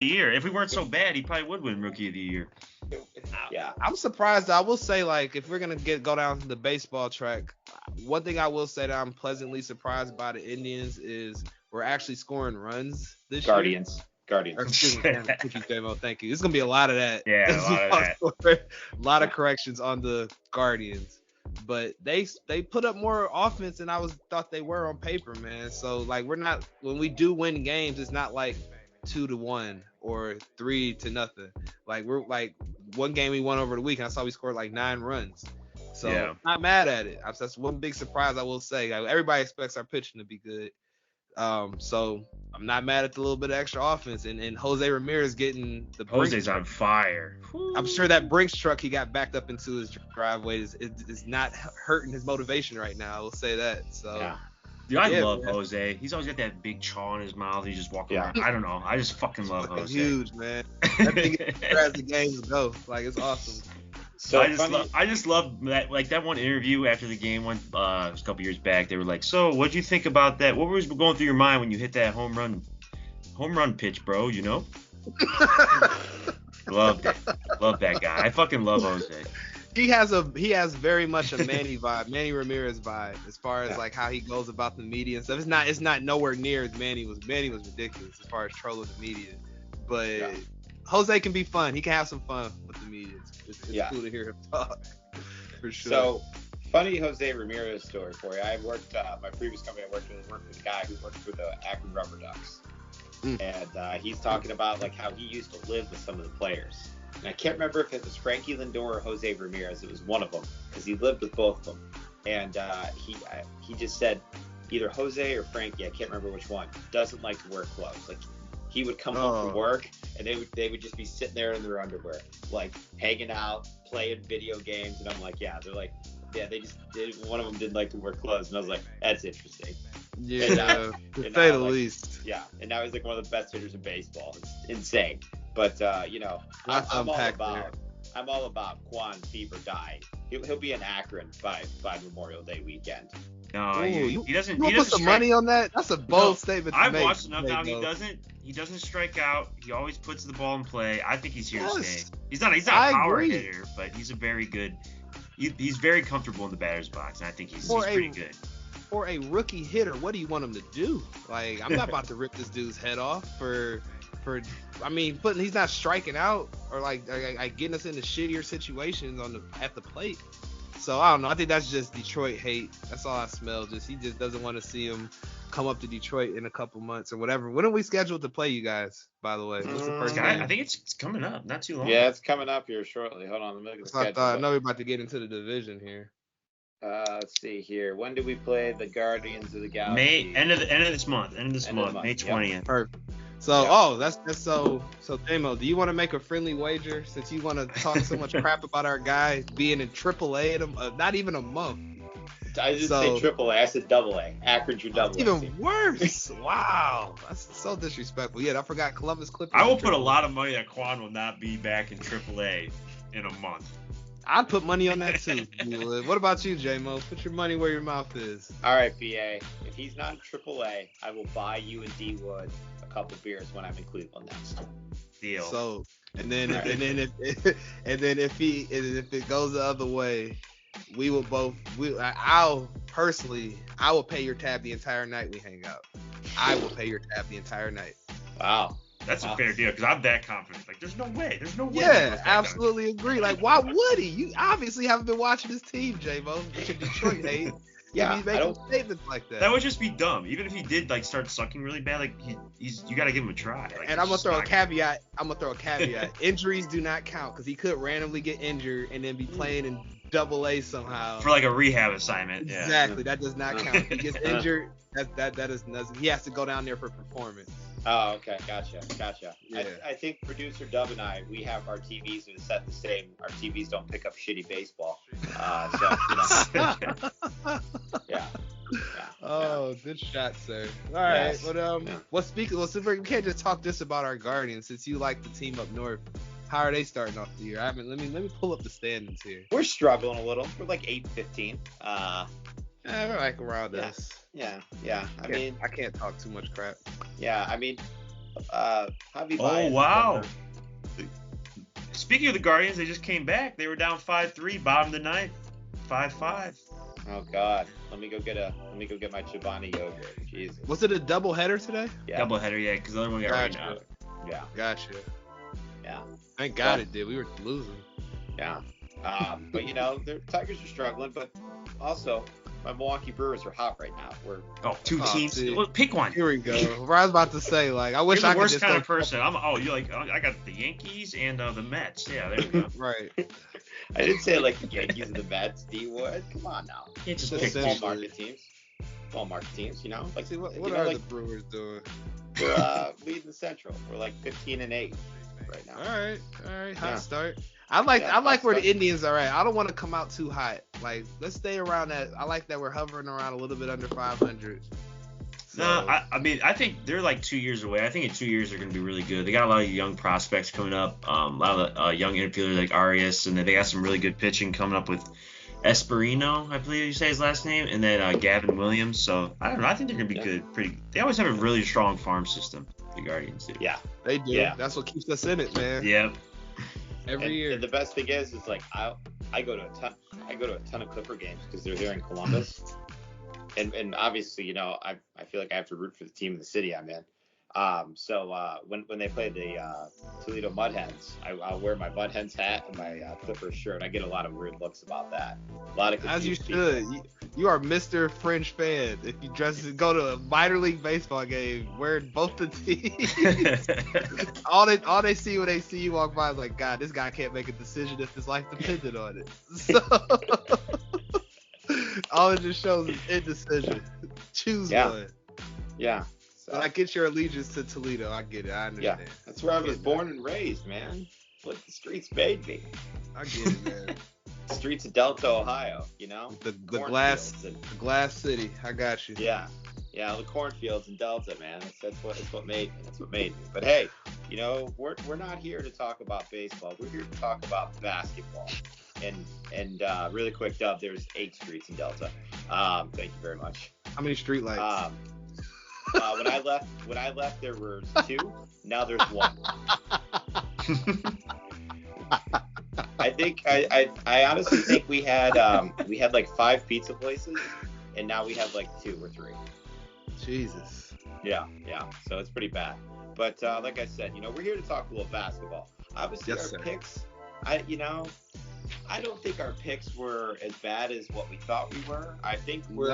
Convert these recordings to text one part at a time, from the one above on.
the Year. If we weren't so bad, he probably would win Rookie of the Year. Yeah. I'm surprised. I will say, like, if we're gonna go down to the baseball track, one thing I will say that I'm pleasantly surprised by the Indians is we're actually scoring runs this year. Guardians. Or, excuse me, thank you, J-Mo. Thank you. There's gonna be a lot of that. Yeah, a lot of that. A lot of corrections on the Guardians, but they put up more offense than I thought they were on paper, man. So like when we do win games, it's not like 2-1 or 3-0. Like we're like one game we won over the weekend. I saw we scored like 9 runs. So Yeah. not mad at it. That's one big surprise I will say. Like, everybody expects our pitching to be good. So I'm not mad at the little bit of extra offense and Jose Ramirez getting the Jose's on fire. I'm sure that Brinks truck he got backed up into his driveway is not hurting his motivation right now. I will say that. So Yeah. Dude, I love Jose. He's always got that big chaw in his mouth. He's just walking around. I don't know. I just fucking love Jose. Huge, man. That thing as the games go. Like, it's awesome. So I just love that, like that one interview after the game it was a couple years back. They were like, "So, what'd you think about that? What was going through your mind when you hit that home run pitch, bro? You know?" Loved it. Love that guy. I fucking love Jose. He has very much a Manny vibe, Manny Ramirez vibe, as far as like how he goes about the media and stuff. It's not nowhere near as Manny was. Manny was ridiculous as far as trolling the media, but Jose can be fun. He can have some fun with the media. It's cool to hear him talk, for sure. So, funny Jose Ramirez story for you. I worked my previous company. I worked with a guy who worked for the Akron Rubber Ducks, and he's talking about like how he used to live with some of the players. And I can't remember if it was Frankie Lindor or Jose Ramirez. It was one of them because he lived with both of them. And he just said either Jose or Frankie, I can't remember which one, doesn't like to wear clothes. Like, he would come home from work and they would just be sitting there in their underwear, like hanging out, playing video games. And I'm like, they just one of them didn't like to wear clothes. And I was like, that's interesting. Yeah, to say the least. Yeah, and now he's like one of the best hitters in baseball. It's insane. But I'm all about Quan Fever dying. He'll be in Akron by Memorial Day weekend. No, he doesn't. You put some money on that? That's a bold statement to make. I've watched enough now. He doesn't strike out. He always puts the ball in play. I think he's here to stay. He's not a power hitter, but he's a very good. He's very comfortable in the batter's box, and I think he's pretty good. For a rookie hitter, what do you want him to do? Like, I'm not about to rip this dude's head off for. He's not striking out or like getting us into shittier situations at the plate. So I don't know. I think that's just Detroit hate. That's all I smell. He just doesn't want to see him come up to Detroit in a couple months or whatever. When are we scheduled to play you guys, by the way? What's the first game? I think it's coming up. Not too long. Yeah, it's coming up here shortly. Hold on, let me look at the schedule. I know we're about to get into the division here. Let's see here. When do we play the Guardians of the Galaxy? End of this month. May 20th. Yep. Perfect. So, that's so J-Mo, do you want to make a friendly wager since you want to talk so much crap about our guy being in AAA not even a month? I didn't say AAA. I said AA. Akron's your AA. Even worse. Wow. That's so disrespectful. Yeah, I forgot Columbus Clippers. I will put a lot of money that Quan will not be back in AAA in a month. I'd put money on that too. What about you, J-Mo? Put your money where your mouth is. All right, BA. If he's not in AAA, I will buy you and D Wood a couple beers when I'm in Cleveland next. Deal. So, and then if it goes the other way, we will both. I will pay your tab the entire night we hang out. I will pay your tab the entire night. Wow. That's a fair deal because I'm that confident. Like, there's no way. Yeah, absolutely agree. Like, why would he? You obviously haven't been watching his team, J-Mo. With your Detroit hate. Yeah, he's making statements like that. That would just be dumb. Even if he did like start sucking really bad, like you got to give him a try. Like, and I'm gonna throw a caveat. Injuries do not count because he could randomly get injured and then be playing in AA somehow for like a rehab assignment. Exactly, that does not count. If he gets injured, that is nothing. He has to go down there for performance. Oh, okay, gotcha. Yeah. I think producer Dub and I, we have our TVs set the same. Our TVs don't pick up shitty baseball. Yeah. Oh, good shot, sir. All right, but we can't just talk this about our Guardians since you like the team up north. How are they starting off the year? Let me pull up the standings here. We're struggling a little. We're like 8-15. We're like around us. Yeah. I can't talk too much crap. Yeah, I mean, Javi Oh, Baez. wow. Speaking of the Guardians, they just came back. They were down 5-3, bottom of the ninth, 5-5. Oh God, let me go get my Chobani yogurt. Jesus. Was it a double header today? Yeah. Doubleheader, yeah, because the other one got rained out. Yeah. Gotcha. Yeah. Thank God it did. We were losing. Yeah. But the Tigers are struggling, but also my Milwaukee Brewers are hot right now. Two teams. See. Well, pick one. Here we go. What I was about to say, like, I wish You're I the could worst just kind go of person. I got the Yankees and the Mets. Yeah, there we go. Right. I didn't say like the Yankees and the Mets, D-Wood. Come on now. You can't just Just pick say- Small market teams. Like, See, what you know, are like, the Brewers doing? we're leading the Central. We're like 15-8 right now. All right. Hot Yeah. start. I like Yeah, where hot the start. Indians are at. I don't want to come out too hot. Like, let's stay around that. I like that we're hovering around a little bit under 500. So, No, I think they're like 2 years away. I think in 2 years they're going to be really good. They got a lot of young prospects coming up, a lot of young infielders like Arias, and then they got some really good pitching coming up with Esperino, I believe you say his last name, and then Gavin Williams. So I don't know. I think they're going to be good. They always have a really strong farm system. The Guardians do. Yeah. they do. Yeah. That's what keeps us in it, man. Yeah. Every year. And the best thing is like I go to a ton of Clipper games because they're there in Columbus, and obviously I feel like I have to root for the team in the city I'm in. So when they play the Toledo Mud Hens, I'll wear my Mud Hens hat and my Clippers shirt. I get a lot of weird looks about that. A lot of As you confused should. You are Mr. Fringe fan. If you go to a minor league baseball game wearing both the teams, all they see when they see you walk by is like, God, this guy can't make a decision if his life depended on it. So all it just shows is indecision. Choose one. Yeah. And I get your allegiance to Toledo. I get it. I understand. Yeah, that's where I was born and raised, man. What the streets made me. I get it, man. Streets of Delta, Ohio, The Cornfields glass city. I got you. Yeah, the cornfields in Delta, man. That's what made me. That's what made me. But hey, we're not here to talk about baseball. We're here to talk about basketball. And really quick, Dub, there's 8 streets in Delta. Thank you very much. How many street lights? When I left, there were 2. Now there's 1. I honestly think we had like 5 pizza places, and now we have like 2 or 3. Jesus. Yeah. So it's pretty bad. But like I said, we're here to talk a little basketball. Obviously, Yes, our sir. picks. I don't think our picks were as bad as what we thought we were. I think we're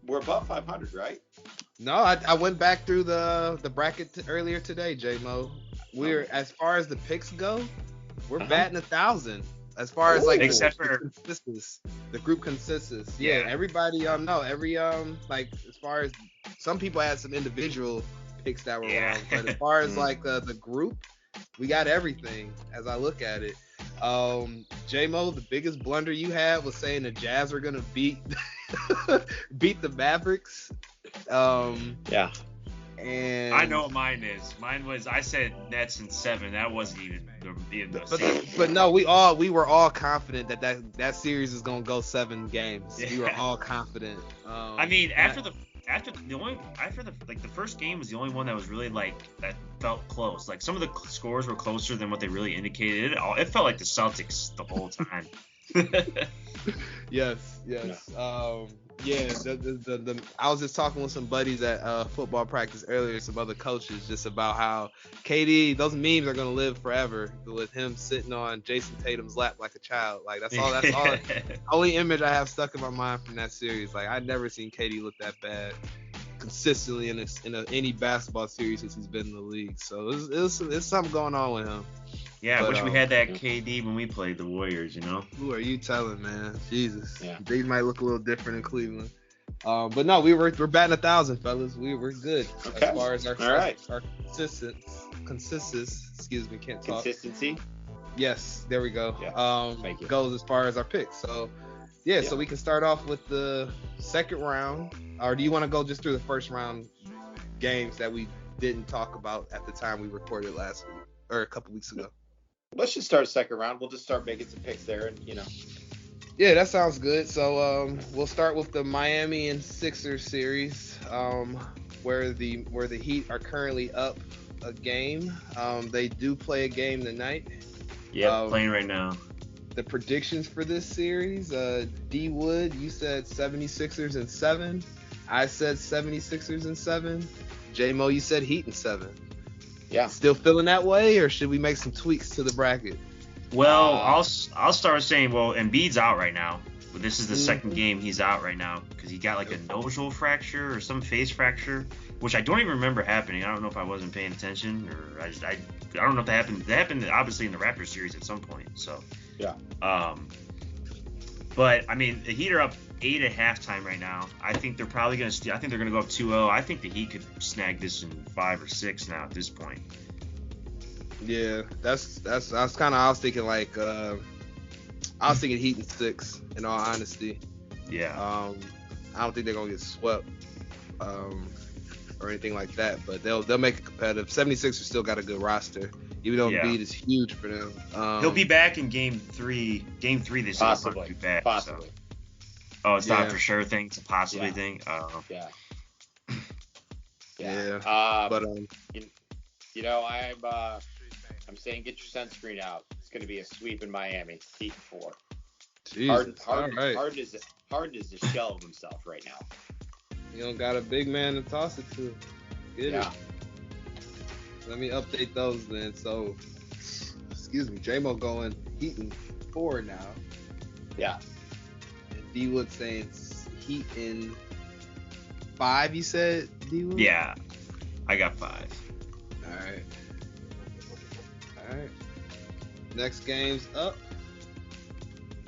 above 500, right? No, I went back through the bracket earlier today, J-Mo. We're as far as the picks go, we're batting 1,000. As far as like except for the group consensus. Yeah, everybody no, every like as far as some people had some individual picks that were wrong, but as far as like the group, we got everything as I look at it. J-Mo, the biggest blunder you had was saying the Jazz were gonna beat the Mavericks. Yeah. And I know what mine is. Mine was I said Nets in 7. That wasn't even the but no, we were all confident that series is gonna go 7 games. We were all confident. I mean, after the first game was the only one that was really like that felt close. Like some of the scores were closer than what they really indicated. It felt like the Celtics the whole time. Yes. I was just talking with some buddies at football practice earlier, some other coaches, just about how KD, those memes are gonna live forever with him sitting on Jason Tatum's lap like a child. Like that's all. Only image I have stuck in my mind from that series. Like I'd never seen KD look that bad consistently in any basketball series since he's been in the league. So it's something going on with him. Yeah, I wish we had that KD when we played the Warriors, Who are you telling, man? Jesus. Yeah. These might look a little different in Cleveland. But no, we're batting 1,000, fellas. We're good Okay. as far as our consistency. Excuse me, can't talk. Consistency. Yes, there we go. Yeah. Thank you. Goes as far as our picks. So so we can start off with the second round. Or do you want to go just through the first round games that we didn't talk about at the time we recorded last week or a couple weeks ago? Let's just start second round. We'll just start making some picks there, and Yeah, that sounds good. So we'll start with the Miami and Sixers series. where the Heat are currently up a game. They do play a game tonight. Yep, playing right now. The predictions for this series, D Wood, you said 76ers in 7. I said 76ers in 7. J-Mo, you said Heat in 7. Yeah. Still feeling that way, or should we make some tweaks to the bracket? Well, I'll start saying, well, Embiid's out right now. But this is the second game he's out right now because he got like a nodule fracture or some face fracture, which I don't even remember happening. I don't know if I wasn't paying attention or I don't know if that happened. That happened obviously in the Raptors series at some point. So yeah. But I mean, the Heat are up 8 at halftime right now. I think they're probably gonna. I think they're gonna go up 2-0. I think the Heat could snag this in 5 or 6 now at this point. Yeah, that's I was thinking like I was thinking Heat in 6 in all honesty. Yeah. I don't think they're gonna get swept or anything like that, but they'll make it competitive. 76ers still got a good roster, even though Embiid is huge for them. He'll be back in game 3 this possibly. year. Back, possibly. So. Oh, it's not for sure thing. It's a possibly thing. Oh. Yeah. But you know, I'm saying get your sunscreen out. It's going to be a sweep in Miami. Heat 4. Harden is the shell of himself right now. You don't got a big man to toss it to. Get it. Let me update those then. So, excuse me, J-Mo going Heat in 4 now. Yeah. And D-Wood saying Heat in 5, you said, D-Wood? Yeah. I got 5. All right. Next game's up.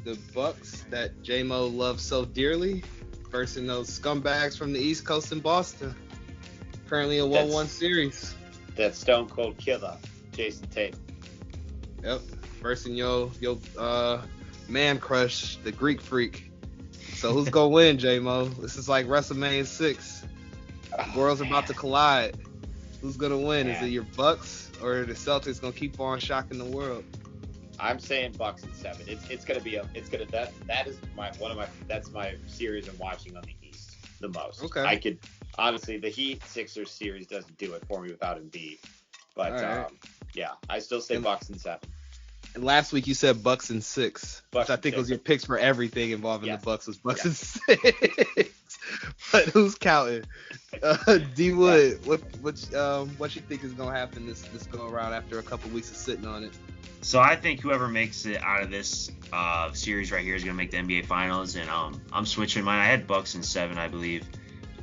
The Bucks that J-Mo loves so dearly versus those scumbags from the East Coast in Boston. Currently a 1-1 series. That stone cold killer, Jason Tatum. Yep. Versus your man crush, the Greek freak. So who's gonna win, J-Mo? This is like WrestleMania 6. The worlds about to collide. Who's gonna win? Man. Is it your Bucks or are the Celtics gonna keep on shocking the world? I'm saying Bucks in 7. That's my series I'm watching on the East the most. Okay. I could honestly, the Heat Sixers series doesn't do it for me without Embiid. But I still say Bucks in 7. And last week you said Bucks in 6, which I think was your picks for everything involving the Bucks was Bucks in 6. But who's counting? D Wood, what you think is gonna happen this go around after a couple weeks of sitting on it? So I think whoever makes it out of this series right here is gonna make the NBA Finals, and I'm switching mine. I had Bucks in 7, I believe,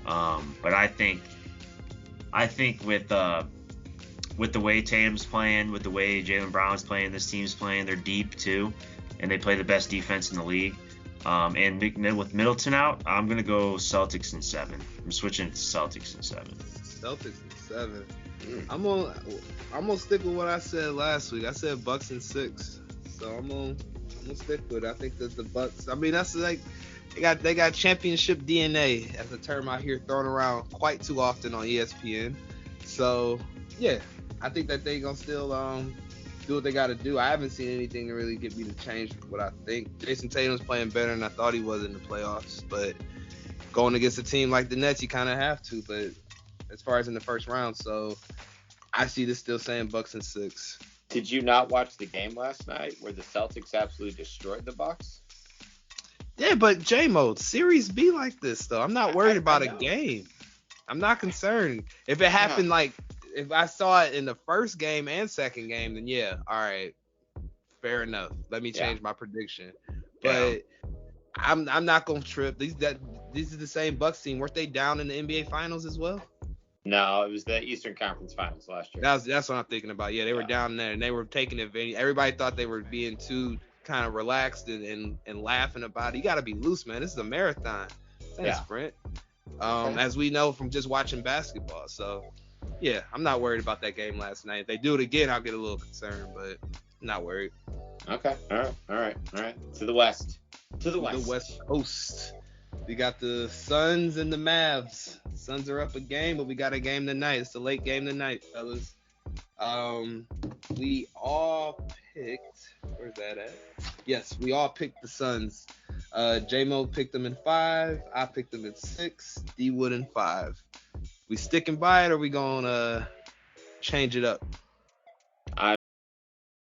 but I think with the way Tatum's playing, with the way Jaylen Brown's playing, this team's playing, they're deep too, and they play the best defense in the league. And with Middleton out, I'm gonna go Celtics in 7. I'm switching to Celtics in 7. Celtics in 7. I'm gonna stick with what I said last week. I said Bucks in 6, so I'm gonna stick with it. I think that the Bucks. I mean, that's like they got championship DNA, as a term I hear thrown around quite too often on ESPN. So yeah, I think that they gonna still do what they got to do. I haven't seen anything to really get me to change what I think. Jason Tatum's playing better than I thought he was in the playoffs, but going against a team like the Nets, you kind of have to. But as far as in the first round, so I see this still saying Bucks in 6. Did you not watch the game last night where the Celtics absolutely destroyed the Bucks? Yeah, but J-Mode, series be like this though. I'm not worried about a game. I'm not concerned. If it happened if I saw it in the first game and second game, then yeah, all right, fair enough. Let me change my prediction. But I'm not gonna trip. These are the same Bucks team. Weren't they down in the NBA Finals as well? No, it was the Eastern Conference Finals last year. That's what I'm thinking about. Yeah, they were down there and they were taking advantage. Everybody thought they were being too kind of relaxed and laughing about it. You got to be loose, man. This is a marathon. It's not a sprint. As we know from just watching basketball. So. Yeah, I'm not worried about that game last night. If they do it again, I'll get a little concerned, but I'm not worried. Okay. All right. To the West. The West Coast. We got the Suns and the Mavs. Suns are up a game, but we got a game tonight. It's the late game tonight, fellas. We all picked. Where's that at? Yes, we all picked the Suns. J-Mo picked them in 5. I picked them in 6. D Wood in 5. We sticking by it, or we gonna change it up?